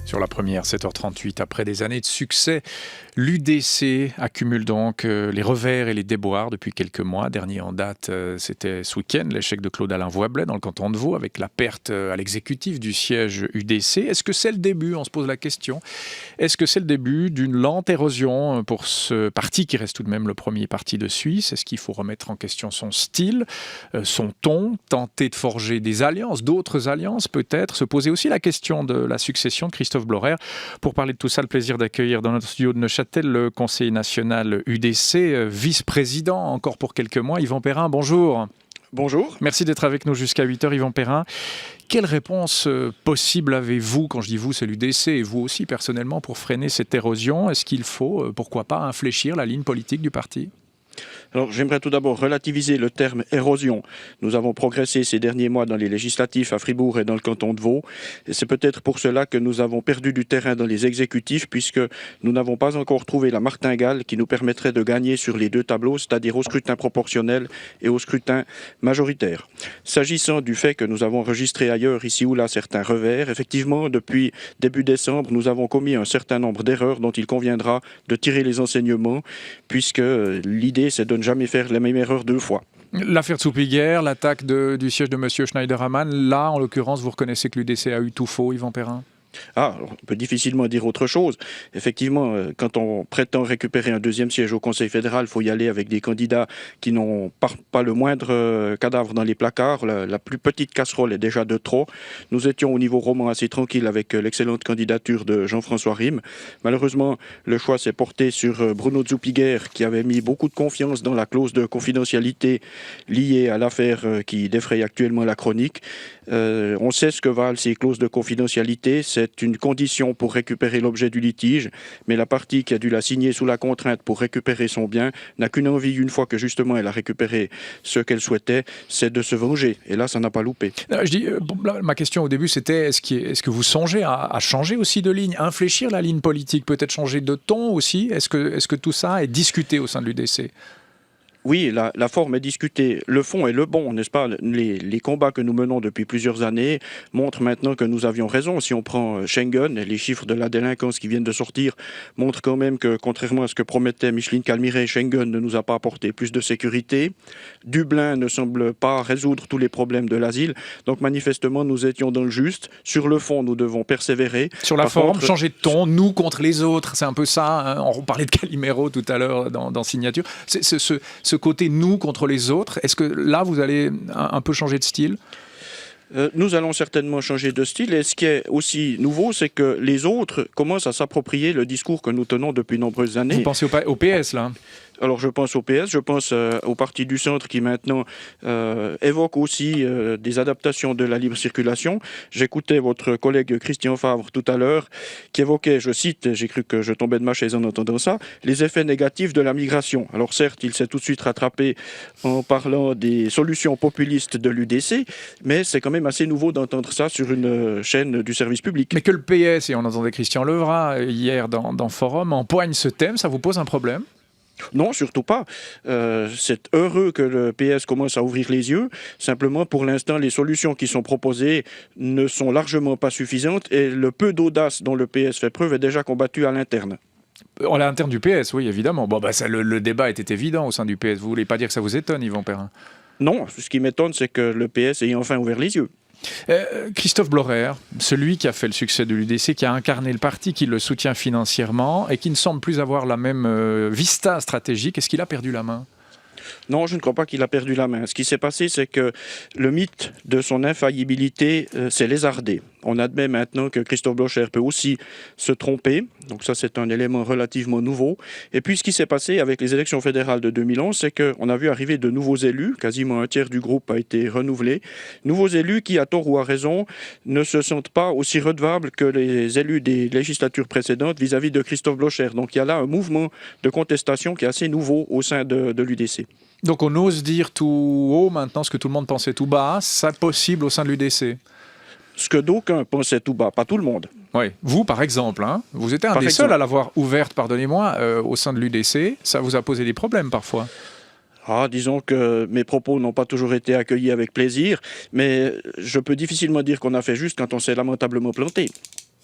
Sur la première, 7h38, après des années de succès, l'UDC accumule donc les revers et les déboires depuis quelques mois. Dernier en date, c'était ce week-end, l'échec de Claude-Alain Voisblais dans le canton de Vaud, avec la perte à l'exécutif du siège UDC. Est-ce que c'est le début, on se pose la question, est-ce que c'est le début d'une lente érosion pour ce parti qui reste tout de même le premier parti de Suisse? Est-ce qu'il faut remettre en question son style, son ton, tenter de forger des alliances, d'autres alliances peut-être, se poser aussi la question de la succession de Christophe Blorer? Pour parler de tout ça, le plaisir d'accueillir dans notre studio de Neuchâtel le conseiller national UDC, vice-président encore pour quelques mois, Yvan Perrin. Bonjour. Bonjour. Merci d'être avec nous jusqu'à 8h, Yvan Perrin. Quelle réponse possible avez-vous, quand je dis vous, c'est l'UDC, et vous aussi personnellement, pour freiner cette érosion? Est-ce qu'il faut, pourquoi pas, infléchir la ligne politique du parti? Alors, j'aimerais tout d'abord relativiser le terme érosion. Nous avons progressé ces derniers mois dans les législatifs à Fribourg et dans le canton de Vaud. Et c'est peut-être pour cela que nous avons perdu du terrain dans les exécutifs, puisque nous n'avons pas encore trouvé la martingale qui nous permettrait de gagner sur les deux tableaux, c'est-à-dire au scrutin proportionnel et au scrutin majoritaire. S'agissant du fait que nous avons enregistré ailleurs, ici ou là, certains revers, effectivement, depuis début décembre, nous avons commis un certain nombre d'erreurs dont il conviendra de tirer les enseignements, puisque l'idée, c'est de ne jamais faire la même erreur deux fois. L'affaire Tsoupi-Guerre, l'attaque du siège de M. Schneiderman, là, en l'occurrence, vous reconnaissez que l'UDC a eu tout faux, Yvan Perrin? On peut difficilement dire autre chose. Effectivement, quand on prétend récupérer un deuxième siège au Conseil fédéral, il faut y aller avec des candidats qui n'ont pas le moindre cadavre dans les placards. La plus petite casserole est déjà de trop. Nous étions au niveau roman assez tranquille avec l'excellente candidature de Jean-François Rime. Malheureusement, le choix s'est porté sur Bruno Tsoupi-Guerre, qui avait mis beaucoup de confiance dans la clause de confidentialité liée à l'affaire qui défraye actuellement la chronique. On sait ce que valent ces clauses de confidentialité. C'est une condition pour récupérer l'objet du litige, mais la partie qui a dû la signer sous la contrainte pour récupérer son bien n'a qu'une envie, une fois que justement elle a récupéré ce qu'elle souhaitait, c'est de se venger. Et là, ça n'a pas loupé. Ma question au début, c'était est-ce que vous songez à changer aussi de ligne, infléchir la ligne politique, peut-être changer de ton aussi? Est-ce que tout ça est discuté au sein de l'UDC? Oui, la forme est discutée. Le fond est le bon, n'est-ce pas? Les combats que nous menons depuis plusieurs années montrent maintenant que nous avions raison. Si on prend Schengen, les chiffres de la délinquance qui viennent de sortir montrent quand même que, contrairement à ce que promettait Micheline Calmiret, Schengen ne nous a pas apporté plus de sécurité. Dublin ne semble pas résoudre tous les problèmes de l'asile. Donc manifestement, nous étions dans le juste. Sur le fond, nous devons persévérer. Sur la forme, changer de ton, nous contre les autres, c'est un peu ça. Hein. On parlait de Calimero tout à l'heure dans Signature. C'est ce côté nous contre les autres, est-ce que là vous allez un peu changer de style? Nous allons certainement changer de style, et ce qui est aussi nouveau, c'est que les autres commencent à s'approprier le discours que nous tenons depuis de nombreuses années. Vous pensez au PS là? Alors je pense au PS, je pense au Parti du Centre qui maintenant évoque aussi des adaptations de la libre circulation. J'écoutais votre collègue Christian Favre tout à l'heure qui évoquait, je cite, j'ai cru que je tombais de ma chaise en entendant ça, les effets négatifs de la migration. Alors certes, il s'est tout de suite rattrapé en parlant des solutions populistes de l'UDC, mais c'est quand même assez nouveau d'entendre ça sur une chaîne du service public. Mais que le PS, et on entendait Christian Levrat hier dans Forum, empoigne ce thème, ça vous pose un problème? Non, surtout pas. C'est heureux que le PS commence à ouvrir les yeux. Simplement, pour l'instant, les solutions qui sont proposées ne sont largement pas suffisantes et le peu d'audace dont le PS fait preuve est déjà combattu à l'interne. À l'interne du PS, oui, évidemment. Bon, le débat était évident au sein du PS. Vous voulez pas dire que ça vous étonne, Yvan Perrin? Non, ce qui m'étonne, c'est que le PS ait enfin ouvert les yeux. Christophe Blorer, celui qui a fait le succès de l'UDC, qui a incarné le parti, qui le soutient financièrement et qui ne semble plus avoir la même vista stratégique, est-ce qu'il a perdu la main? Non, je ne crois pas qu'il a perdu la main. Ce qui s'est passé, c'est que le mythe de son infaillibilité s'est lézardé. On admet maintenant que Christophe Blocher peut aussi se tromper. Donc ça, c'est un élément relativement nouveau. Et puis, ce qui s'est passé avec les élections fédérales de 2011, c'est qu'on a vu arriver de nouveaux élus. Quasiment un tiers du groupe a été renouvelé. Nouveaux élus qui, à tort ou à raison, ne se sentent pas aussi redevables que les élus des législatures précédentes vis-à-vis de Christophe Blocher. Donc il y a là un mouvement de contestation qui est assez nouveau au sein de l'UDC. Donc on ose dire tout haut maintenant ce que tout le monde pensait tout bas, c'est possible au sein de l'UDC? Ce que d'aucuns pensaient tout bas, pas tout le monde. Oui, vous par exemple, hein, vous étiez un des seuls à l'avoir ouverte, pardonnez-moi, au sein de l'UDC, ça vous a posé des problèmes parfois? Disons que mes propos n'ont pas toujours été accueillis avec plaisir, mais je peux difficilement dire qu'on a fait juste quand on s'est lamentablement planté.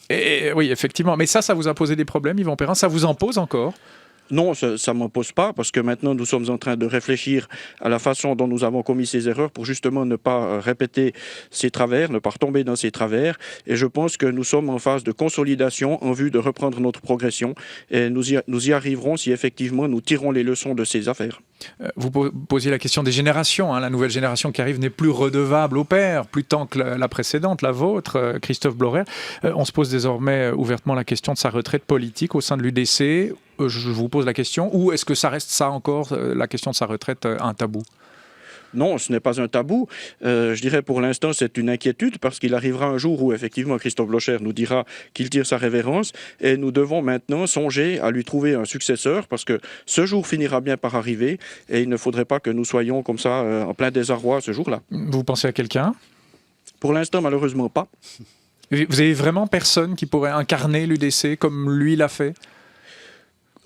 Et oui, effectivement. Mais ça vous a posé des problèmes, Yvan Perrin? Ça vous en pose encore? Non, ça ne m'en pose pas, parce que maintenant nous sommes en train de réfléchir à la façon dont nous avons commis ces erreurs pour justement ne pas répéter ces travers, ne pas retomber dans ces travers. Et je pense que nous sommes en phase de consolidation en vue de reprendre notre progression. Et nous y arriverons si effectivement nous tirons les leçons de ces affaires. Vous posiez la question des générations. La nouvelle génération qui arrive n'est plus redevable au père, plus tant que la précédente, la vôtre, Christophe Blorer. On se pose désormais ouvertement la question de sa retraite politique au sein de l'UDC. Je vous pose la question, ou est-ce que ça reste ça encore, la question de sa retraite, un tabou? Non, ce n'est pas un tabou. Je dirais pour l'instant, c'est une inquiétude parce qu'il arrivera un jour où effectivement Christophe Blocher nous dira qu'il tire sa révérence et nous devons maintenant songer à lui trouver un successeur parce que ce jour finira bien par arriver et il ne faudrait pas que nous soyons comme ça en plein désarroi ce jour-là. Vous pensez à quelqu'un? Pour l'instant, malheureusement pas. Vous avez vraiment personne qui pourrait incarner l'UDC comme lui l'a fait?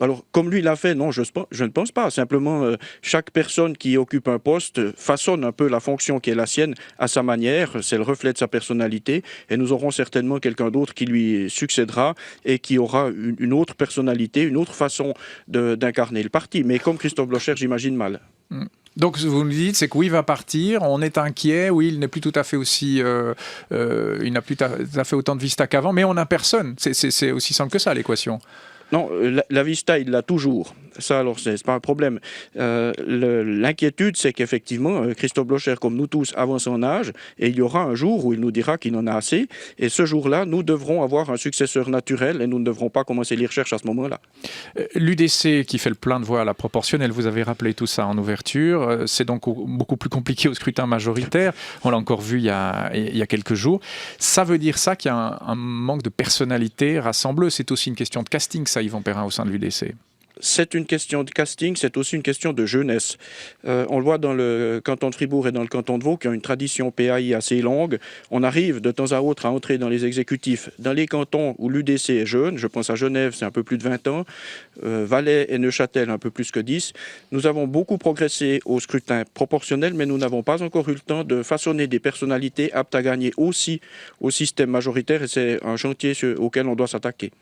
Alors, comme lui l'a fait, non, je ne pense pas. Simplement, chaque personne qui occupe un poste façonne un peu la fonction qui est la sienne à sa manière. C'est le reflet de sa personnalité. Et nous aurons certainement quelqu'un d'autre qui lui succédera et qui aura une autre personnalité, une autre façon d'incarner le parti. Mais comme Christophe Blocher, j'imagine mal. Donc, vous nous dites, c'est que oui, il va partir, on est inquiet, oui, il n'est plus tout à fait aussi... il n'a plus tout à fait autant de vista qu'avant, mais on n'a personne. C'est aussi simple que ça, l'équation. Non, la vista, il l'a toujours. Ça, alors, c'est pas un problème. L'inquiétude, c'est qu'effectivement, Christophe Blocher, comme nous tous, avance en âge, et il y aura un jour où il nous dira qu'il en a assez. Et ce jour-là, nous devrons avoir un successeur naturel, et nous ne devrons pas commencer les recherches à ce moment-là. L'UDC, qui fait le plein de voix à la proportionnelle, vous avez rappelé tout ça en ouverture, c'est donc beaucoup plus compliqué au scrutin majoritaire. On l'a encore vu il y a quelques jours. Ça veut dire ça qu'il y a un manque de personnalité rassembleuse. C'est aussi une question de casting, ça, Yvan Perrin, au sein de l'UDC. C'est une question de casting, c'est aussi une question de jeunesse. On le voit dans le canton de Fribourg et dans le canton de Vaud, qui ont une tradition PAI assez longue. On arrive de temps à autre à entrer dans les exécutifs. Dans les cantons où l'UDC est jeune, je pense à Genève, c'est un peu plus de 20 ans, Valais et Neuchâtel, un peu plus que 10. Nous avons beaucoup progressé au scrutin proportionnel, mais nous n'avons pas encore eu le temps de façonner des personnalités aptes à gagner aussi au système majoritaire, et c'est un chantier auquel on doit s'attaquer.